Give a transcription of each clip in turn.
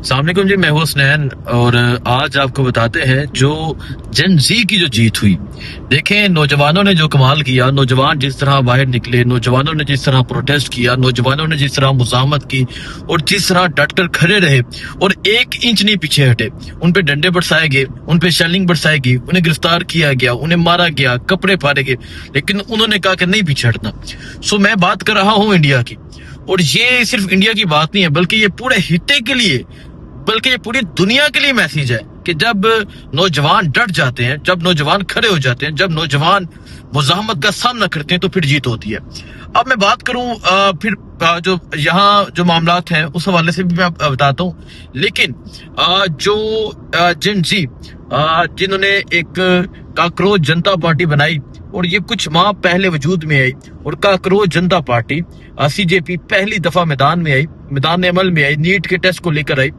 अस्सलाम वालेकुम जी, मैं हूं हसनैन और आज आपको बताते हैं जो जेन जी की जो जीत हुई। देखें, नौजवानों ने जो कमाल किया, नौजवान जिस तरह बाहर निकले, नौजवानों ने जिस तरह प्रोटेस्ट किया, नौजवानों ने जिस तरह मुजामत की और जिस तरह डट कर खड़े रहे और 1 इंच नहीं पीछे हटे। उन पे डंडे बरसाए गए, उन पे शेलिंग बरसाई गई, उन्हें गिरफ्तार किया गया, उन्हें मारा गया, कपड़े फाड़े गए, लेकिन उन्होंने कहा कि नहीं पीछे हटना। सो मैं बात कर रहा हूँ इंडिया की, और ये सिर्फ इंडिया की बात नहीं है बल्कि ये पूरे हिते के लिए, बल्कि ये पूरी दुनिया के लिए मैसेज है कि जब नौजवान डट जाते हैं, जब नौजवान खड़े हो जाते हैं, जब नौजवान मुजाहमत का सामना करते हैं तो फिर जीत होती है। अब मैं बात करूं फिर जो यहाँ जो मामलात हैं उस हवाले से भी मैं बताता हूँ, लेकिन जो जेन जी जिन्होंने एक काकरोच जनता पार्टी बनाई और ये कुछ माह पहले वजूद में आई, और काकरोच जनता पार्टी सीजेपी पहली दफा मैदान अमल में आई, नीट के टेस्ट को लेकर आई,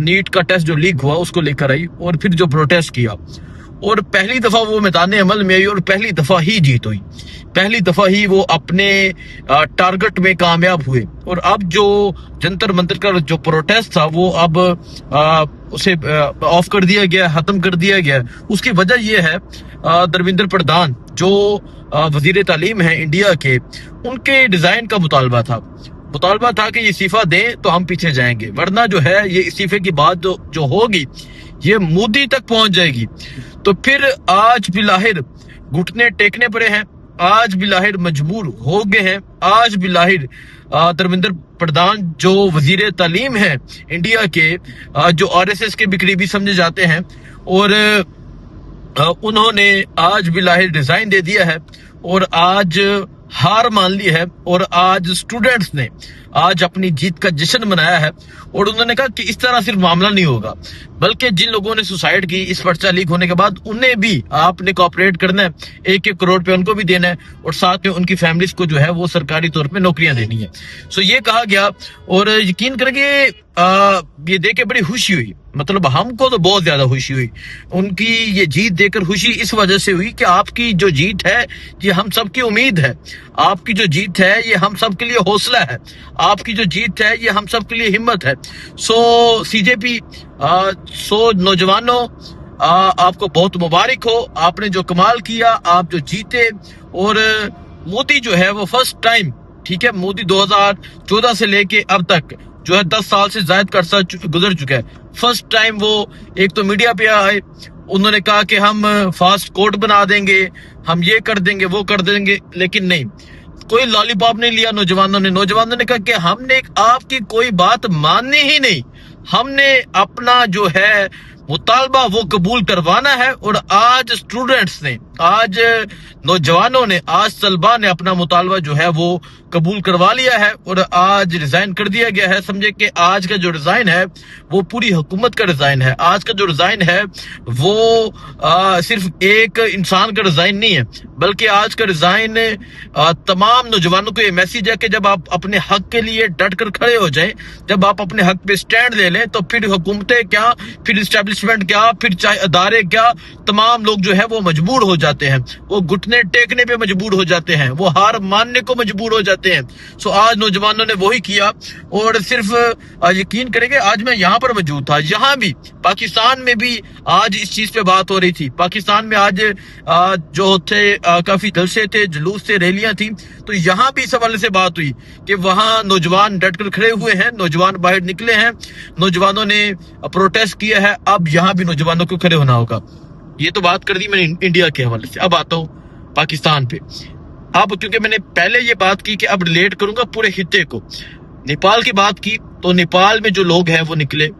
नीट का टेस्ट जो लीक हुआ उसको लेकर आई और फिर जो प्रोटेस्ट किया, और पहली दफा वो मैदान अमल में आई और पहली दफा ही जीत हुई, पहली दफा ही वो अपने टारगेट में कामयाब हुए। और अब जो जंतर मंतर का जो प्रोटेस्ट था वो अब उसे ऑफ कर दिया गया, खत्म कर दिया गया। उसकी वजह यह है धर्मेंद्र प्रधान जो वजीर तालीम है इंडिया के, उनके डिजाइन का मुतालबा था कि ये इस्तीफा दें तो हम पीछे जाएंगे, वरना जो है ये इस्तीफे की बात जो होगी ये मोदी तक पहुंच जाएगी। तो फिर आज बिलाहिर घुटने टेकने पड़े हैं, आज बिलाहिर मजबूर हो गए हैं, आज बिलाहिर धर्मेंद्र प्रधान जो वजीर तालीम है इंडिया के, जो आरएसएस के भी करीबी समझे जाते हैं, और उन्होंने आज बिलाहिर डिजाइन दे दिया है और आज हार मान ली है, और आज स्टूडेंट्स ने आज अपनी जीत का जश्न मनाया है। और उन्होंने कहा कि इस तरह सिर्फ मामला नहीं होगा, बल्कि जिन लोगों ने सुसाइड की इस पर्चा लीक होने के बाद उन्हें भी आपने कोऑपरेट करना है, 1-1 करोड़ रुपए उनको भी देना है, और साथ में उनकी फैमिलीज को जो है वो सरकारी तौर पे नौकरियां देनी है। सो ये कहा गया, और यकीन करेंगे ये देख के बड़ी खुशी हुई, मतलब हमको तो बहुत ज्यादा खुशी हुई। उनकी ये जीत देकर खुशी इस वजह से हुई कि आपकी जो जीत है ये हम सबकी उम्मीद है, आपकी जो जीत है ये हम सब के लिए हौसला है, आपकी जो जीत है ये हम सब के लिए हिम्मत है। सो सीजेपी, सो नौजवानों, आपको बहुत मुबारक हो, आपने जो कमाल किया, आप जो जीते। और मोदी जो है वो फर्स्ट टाइम, ठीक है, मोदी 2014 से लेके अब तक जो है 10 साल से ज्यादा अरसा गुजर चुका है, फर्स्ट टाइम वो एक तो मीडिया पे आए, उन्होंने कहा कि हम फास्ट कोर्ट बना देंगे, हम ये कर देंगे, वो कर देंगे, लेकिन नहीं, कोई लॉलीपॉप नहीं लिया नौजवानों ने कहा कि हमने आपकी कोई बात माननी ही नहीं, हमने अपना जो है मुतालबा वो कबूल करवाना है। और आज स्टूडेंट्स ने, आज नौजवानों ने, आज तलबा ने अपना मुतालबा जो है वो कबूल करवा लिया है और आज रिजाइन कर दिया गया है। समझे कि आज का जो रिजाइन है वो पूरी हुकूमत का रिजाइन है, आज का जो रिजाइन है वो सिर्फ एक इंसान का रिजाइन नहीं है, बल्कि आज का रिजाइन तमाम नौजवानों को ये मैसेज है कि जब आप अपने हक के लिए डट कर खड़े हो जाएं, जब आप अपने हक पे स्टैंड ले लें, तो फिर हुकूमतें क्या, फिर इस्टेब्लिशमेंट क्या, फिर चाहे अदारे क्या, तमाम लोग जो है वो मजबूर हो जाते हैं, वो घुटने टेकने पे मजबूर हो जाते हैं, वो हार मानने को मजबूर हो जाते हैं। सो आज नौजवानों ने वही किया, और सिर्फ यकीन करेंगे आज मैं यहाँ पर मौजूद था, यहाँ भी पाकिस्तान में भी आज इस चीज पे बात हो रही थी। पाकिस्तान में आज जो थे काफी जलसे थे, जुलूस थे, रैलियां थी, तो यहाँ भी इस हवाले से बात हुई कि वहां नौजवान डटकर खड़े हुए हैं, नौजवान बाहर निकले हैं, नौजवानों ने प्रोटेस्ट किया है। अब यहाँ भी नौजवानों को खड़े होना होगा। ये तो बात कर दी मैंने इंडिया के हवाले से, अब आता हूँ पाकिस्तान पे। अब क्योंकि मैंने पहले ये बात की कि अब रिलेट करूंगा पूरे खित्ते को। नेपाल की बात की तो नेपाल में जो लोग हैं वो निकले,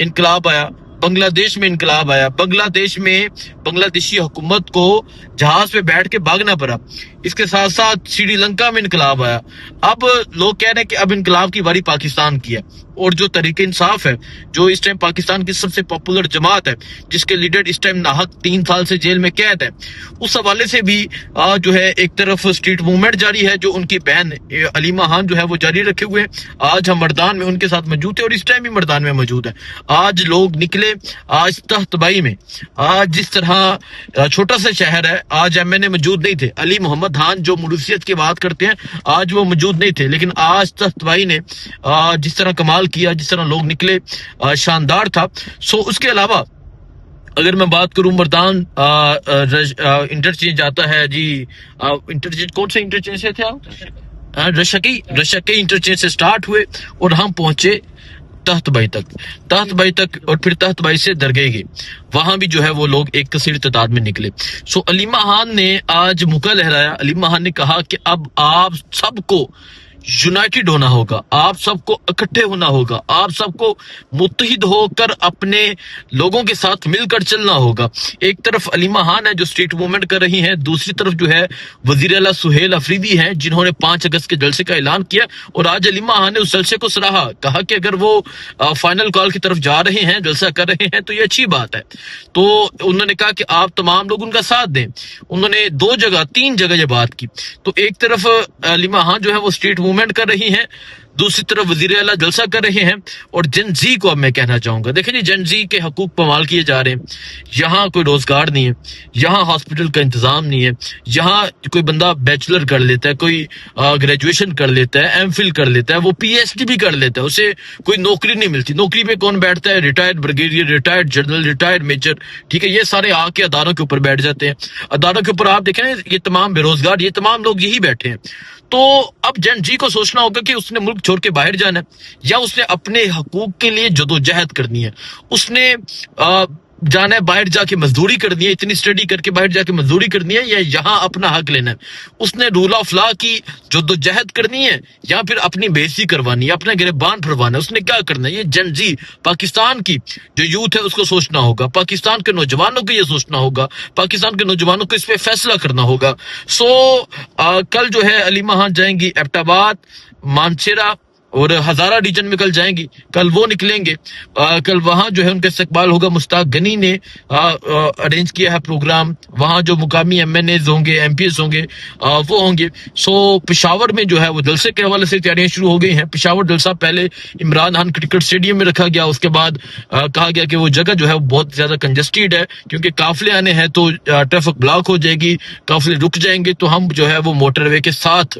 इनकलाब आया, बांग्लादेश में इनकलाब आया, बांग्लादेश में बांग्लादेशी हुकूमत को जहाज पे बैठ के भागना पड़ा, इसके साथ साथ श्रीलंका में इनकलाब आया। अब लोग कह रहे हैं कि अब इनकलाब की बारी पाकिस्तान की है, और जो तरीके इंसाफ है, जो इस टाइम पाकिस्तान की सबसे पॉपुलर जमात है, जिसके लीडर इस टाइम नाहक 3 साल से जेल में कैद है, उस हवाले से भी जो है एक तरफ स्ट्रीट मूवमेंट जारी है, जो उनकी बहन अलीमा खान जो है वो जारी रखे हुए हैं। आज हम मर्दान में उनके साथ मौजूद थे और इस टाइम भी मर्दान में मौजूद है। आज लोग निकले, आज तख्तबाई में, आज जिस तरह छोटा सा शहर है, आज एमएनए मौजूद नहीं थे, अली मोहम्मद खान जो मुरूसियत की बात करते हैं आज वो मौजूद नहीं थे, लेकिन आज तख्तबाई ने जिस तरह कमाल کیا, جس طرح لوگ نکلے شاندار تھا. سو اس کے علاوہ اگر میں بات کروں مردان انٹرچینج آتا ہے جی, انٹرچینج کون سے انٹرچینج سے تھے آپ؟ رشکی انٹرچینج سے سٹارٹ ہوئے اور ہم پہنچے تحت بائی تک اور پھر تحت بائی سے درگاہ گئے. وہاں بھی جو ہے وہ لوگ ایک کثیر تعداد میں نکلے. سو علیمہ خان نے آج موقع لہرایا. علیمہ خان نے کہا کہ اب آپ سب کو یونائٹڈ ہونا ہوگا, آپ سب کو اکٹھے ہونا ہوگا, آپ سب کو متحد ہو کر اپنے لوگوں کے ساتھ مل کر چلنا ہوگا. ایک طرف علیمہ خان ہے جو اسٹریٹ موومنٹ کر رہی ہیں, دوسری طرف جو ہے وزیر اعلیٰ سہیل افریدی ہیں جنہوں نے 5 اگست کے جلسے کا اعلان کیا. اور آج علیمہ خان نے اس جلسے کو سراہا, کہا کہ اگر وہ فائنل کال کی طرف جا رہے ہیں, جلسہ کر رہے ہیں, تو یہ اچھی بات ہے. تو انہوں نے کہا کہ آپ تمام لوگ ان کا ساتھ دیں. انہوں نے 3 جگہ یہ بات کی. تو ایک طرف علیمہ خان جو ہے وہ اسٹریٹ موومنٹ کر رہی ہیں, دوسری طرف وزیر اعلیٰ جلسہ کر رہے ہیں. اور جن زی کو اب میں کہنا چاہوں گا, دیکھیں جی جن زی کے حقوق پامال کیے جا رہے ہیں. یہاں کوئی روزگار نہیں ہے, یہاں ہاسپٹل کا انتظام نہیں ہے, یہاں کوئی بندہ بیچلر کر لیتا ہے, کوئی گریجویشن کر لیتا ہے, ایم فل کر لیتا ہے, وہ پی ایچ ڈی بھی کر لیتا ہے, اسے کوئی نوکری نہیں ملتی. نوکری پہ کون بیٹھتا ہے؟ Retired brigadier, retired general, retired major, ٹھیک ہے, یہ سارے آ کے اداروں کے اوپر بیٹھ جاتے ہیں. اداروں کے اوپر آپ دیکھیں یہ تمام بے روزگار, یہ تمام لوگ یہی بیٹھے ہیں. تو اب جن جی کو سوچنا ہوگا کہ اس نے ملک چھوڑ کے باہر جانا ہے یا اس نے اپنے حقوق کے لیے جدوجہد کرنی ہے. اس نے جانا ہے باہر جا کے مزدوری کرنی ہے, اتنی اسٹڈی کر کے باہر جا کے مزدوری کرنی ہے, یا یہاں اپنا حق لینا ہے. اس نے رول آف لا کی جدوجہد کرنی ہے یا پھر اپنی بےعزتی کروانی ہے, اپنا گریبان بھروانا ہے. اس نے کیا کرنا ہے؟ یہ جن جی پاکستان کی جو یوتھ ہے اس کو سوچنا ہوگا, پاکستان کے نوجوانوں کو یہ سوچنا ہوگا, پاکستان کے نوجوانوں کو اس پہ فیصلہ کرنا ہوگا. سو کل جو ہے علیمہ خان جائیں گی ایبٹ آباد, مانسیرا اور ہزارہ ریجن میں کل جائیں گی. کل وہ نکلیں گے, کل وہاں جو ہے ان کا استقبال ہوگا. مشتاق غنی نے ارینج کیا ہے پروگرام, وہاں جو مقامی ایم این ایز ہوں گے, ایم پی ایس ہوں گے, وہ ہوں گے. سو پشاور میں جو ہے وہ جلسے کے حوالے سے تیاریاں شروع ہو گئی ہیں. پشاور جلسہ پہلے عمران خان کرکٹ اسٹیڈیم میں رکھا گیا, اس کے بعد کہا گیا کہ وہ جگہ جو ہے وہ بہت زیادہ کنجسٹیڈ ہے, کیونکہ قافلے آنے ہیں تو ٹریفک بلاک ہو جائے گی, قافلے رک جائیں گے, تو ہم جو ہے وہ موٹر وے کے ساتھ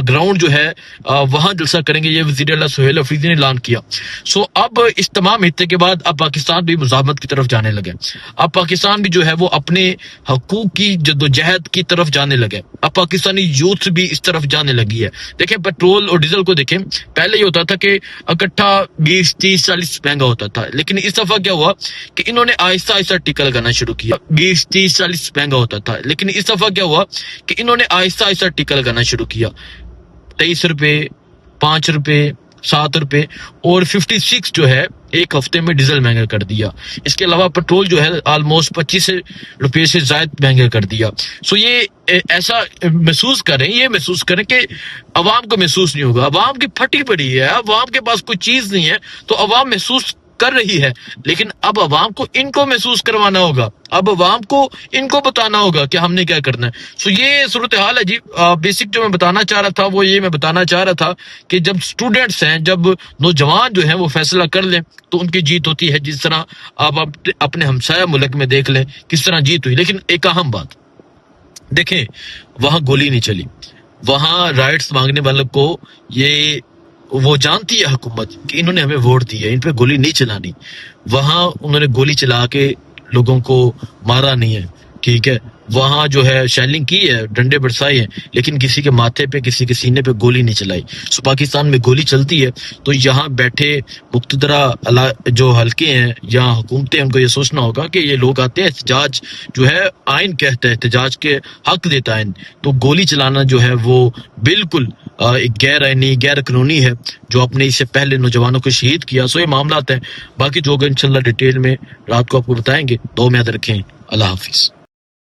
گراؤنڈ جو ہے وہاں جلسہ کریں گے. یہ وزیر اعلیٰ سہیل افریدی نے اعلان کیا. سو اب اس تمام حصے کے بعد اب پاکستان بھی مزاحمت کی طرف جانے لگے. اب پاکستان بھی جو ہے وہ اپنے حقوق کی جدوجہد کی طرف جانے لگے. اب پاکستانی یوتھ بھی اس طرف جانے لگی ہے. دیکھیں پیٹرول اور ڈیزل کو دیکھیں, پہلے یہ ہوتا تھا کہ اکٹھا 20, 30, 40 مہنگا ہوتا تھا, لیکن اس دفعہ کیا ہوا کہ انہوں نے آہستہ آہستہ ٹیکا لگانا شروع کیا. 20, 30, 40 مہنگا ہوتا تھا, لیکن اس دفعہ کیا ہوا کہ انہوں نے آہستہ آہستہ ٹیکا لگانا شروع کیا. 23 روپے, 5 روپے, 7 روپے اور 56 جو ہے ایک ہفتے میں ڈیزل مہنگا کر دیا. اس کے علاوہ پیٹرول جو ہے آلموسٹ 25 روپے سے زائد مہنگا کر دیا. سو یہ ایسا محسوس کریں, یہ محسوس کریں کہ عوام کو محسوس نہیں ہوگا. عوام کی پھٹی پڑی ہے, عوام کے پاس کوئی چیز نہیں ہے, تو عوام محسوس کر رہی ہے, لیکن اب عوام کو ان کو محسوس کروانا ہوگا, اب عوام کو ان کو بتانا ہوگا کہ ہم نے کیا کرنا ہے. سو یہ صورتحال ہے جی. بیسک جو میں بتانا چاہ رہا تھا وہ یہ میں بتانا چاہ رہا تھا کہ جب سٹوڈنٹس ہیں, جب نوجوان جو ہیں وہ فیصلہ کر لیں تو ان کی جیت ہوتی ہے. جس طرح آپ اپنے ہمسایہ ملک میں دیکھ لیں کس طرح جیت ہوئی. لیکن ایک اہم بات دیکھیں, وہاں گولی نہیں چلی, وہاں رائٹس مانگنے والوں کو یہ وہ جانتی ہے حکومت کہ انہوں نے ہمیں ووٹ دی ہے, ان پہ گولی نہیں چلانی. وہاں انہوں نے گولی چلا کے لوگوں کو مارا نہیں ہے, ٹھیک ہے, وہاں جو ہے شیلنگ کی ہے, ڈنڈے برسائے ہیں, لیکن کسی کے ماتھے پہ, کسی کے سینے پہ گولی نہیں چلائی. سو پاکستان میں گولی چلتی ہے تو یہاں بیٹھے مقتدرہ جو حلقے ہیں یا حکومتیں, ان کو یہ سوچنا ہوگا کہ یہ لوگ آتے ہیں, احتجاج جو ہے آئین کہتا ہے, احتجاج کے حق دیتا ہے, تو گولی چلانا جو ہے وہ بالکل ایک غیر آئینی, غیر قانونی ہے, جو اپنے اس سے پہلے نوجوانوں کو شہید کیا. سو یہ معاملات ہیں, باقی جو ہوگا انشاءاللہ ڈیٹیل میں رات کو آپ کو بتائیں گے. دعا میں یاد رکھیں. اللہ حافظ.